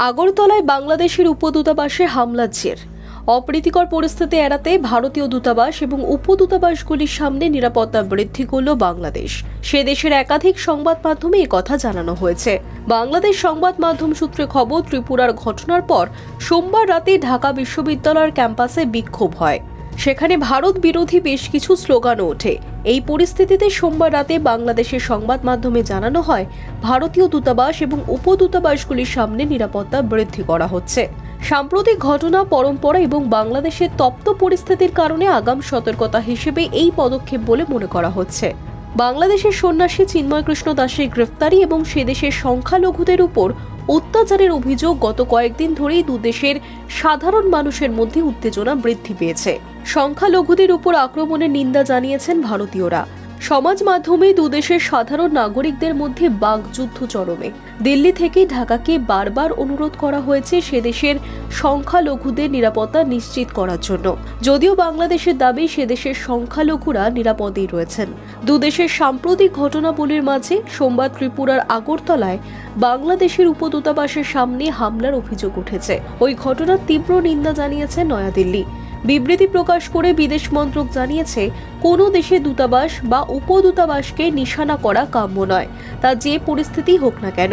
আগরতলায় বাংলাদেশের উপদূতাবাসে হামলার জের। অপ্রীতিকর পরিস্থিতি এড়াতে ভারতীয় দূতাবাস এবং উপদূতাবাসগুলির সামনে নিরাপত্তা বৃদ্ধি করল বাংলাদেশ। সে দেশের একাধিক সংবাদ মাধ্যমে কথা জানানো হয়েছে। বাংলাদেশ সংবাদ মাধ্যম সূত্রে খবর, ত্রিপুরার ঘটনার পর সোমবার রাতে ঢাকা বিশ্ববিদ্যালয়ের ক্যাম্পাসে বিক্ষোভ হয়। সেখানে ভারত বিরোধী বেশ কিছু স্লোগানও ওঠে। এই পরিস্থিতিতে সোমবার রাতে বাংলাদেশের সংবাদ মাধ্যমে জানানো হয়, ভারতীয় দূতাবাস এবং উপদূতাবাসগুলির সামনে নিরাপত্তা বৃদ্ধি করা হচ্ছে। সাম্প্রতিক ঘটনা, পরম্পরা এবং বাংলাদেশের তপ্ত পরিস্থিতির কারণে আগাম সতর্কতা হিসেবে এই পদক্ষেপ বলে মনে করা হচ্ছে। বাংলাদেশের সন্ন্যাসী চিন্ময় কৃষ্ণ দাসের গ্রেফতারি এবং সে দেশের সংখ্যালঘুদের উপর অত্যাচারের অভিযোগ গত কয়েকদিন ধরেই দুদেশের সাধারণ মানুষের মধ্যে উত্তেজনা বৃদ্ধি পেয়েছে। সংখ্যালঘুদের উপর আক্রমণের নিন্দা জানিয়েছেন ভারতীয়রা। সমাজ মাধ্যমে দুদেশের সাধারণ নাগরিকদের মধ্যে বাকযুদ্ধ চরমে। দিল্লি থেকে ঢাকাকে বারবার অনুরোধ করা হয়েছে সে দেশের সংখ্যালঘুদের নিরাপত্তা নিশ্চিত করার জন্য। যদিও বাংলাদেশের দাবি সে দেশের সংখ্যালঘুরা নিরাপদেই রয়েছেন। দুদেশের সাম্প্রতিক ঘটনাবলীর মাঝে সোমবার ত্রিপুরার আগরতলায় বাংলাদেশের উপদূতাবাসের সামনে হামলার অভিযোগ উঠেছে। ওই ঘটনার তীব্র নিন্দা জানিয়েছে নয়াদিল্লি। বিবৃতি প্রকাশ করে বিদেশ মন্ত্রক জানিয়েছে, কোনো দেশের দূতাবাস বা উপদূতাবাসকে নিশানা করা কাম্য নয়, তা যে পরিস্থিতি হোক না কেন।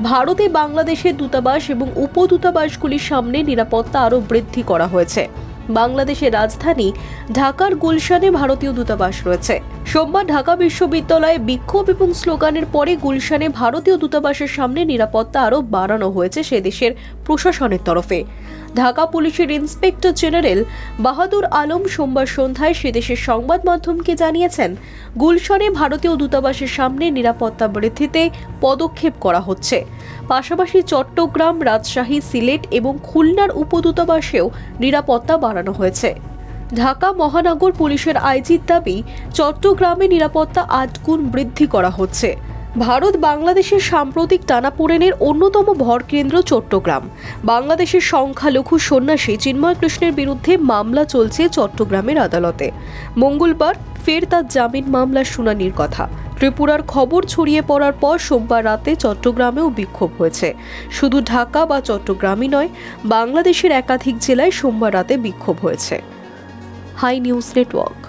ভারতে বাংলাদেশের দূতাবাস এবং উপদূতাবাসগুলির সামনে নিরাপত্তা আরও বৃদ্ধি করা হয়েছে। বাংলাদেশের রাজধানী ঢাকার গুলশানে ভারতীয় দূতাবাস রয়েছে। সোমবার ঢাকা বিশ্ববিদ্যালয়ে বিক্ষোভ এবং স্লোগানের পরে গুলশানে ভারতীয় দূতাবাসের সামনে নিরাপত্তা আরও বাড়ানো হয়েছে সে দেশের প্রশাসনের তরফে। ঢাকা পুলিশের ইন্সপেক্টর জেনারেল বাহাদুর আলম সোমবার সন্ধ্যায় সে দেশের সংবাদ মাধ্যমকে জানিয়েছেন, গুলশানে ভারতীয় দূতাবাসের সামনে নিরাপত্তা বৃদ্ধিতে পদক্ষেপ করা হচ্ছে। পাশাপাশি চট্টগ্রাম, রাজশাহী, সিলেট এবং খুলনার উপদূতাবাসেও নিরাপত্তা বাড়ানো হয়েছে। ঢাকা মহানগর পুলিশের আইজির দাবি, চট্টগ্রামে নিরাপত্তা 8 গুণ বৃদ্ধি করা হচ্ছে। ভারত বাংলাদেশের সাম্প্রতিক টানাপোড়েনের অন্যতম ভরকেন্দ্র চট্টগ্রাম। বাংলাদেশের সংখ্যালঘু সন্ন্যাসী চিন্ময় কৃষ্ণের বিরুদ্ধে মামলা চলছে চট্টগ্রামের আদালতে। মঙ্গলবার ফের তার জামিন মামলার শুনানির কথা। ত্রিপুরার খবর ছড়িয়ে পড়ার পর সোমবার রাতে চট্টগ্রামেও বিক্ষোভ হয়েছে। শুধু ঢাকা বা চট্টগ্রামই নয়, বাংলাদেশের একাধিক জেলায় সোমবার রাতে বিক্ষোভ হয়েছে। Hi news network.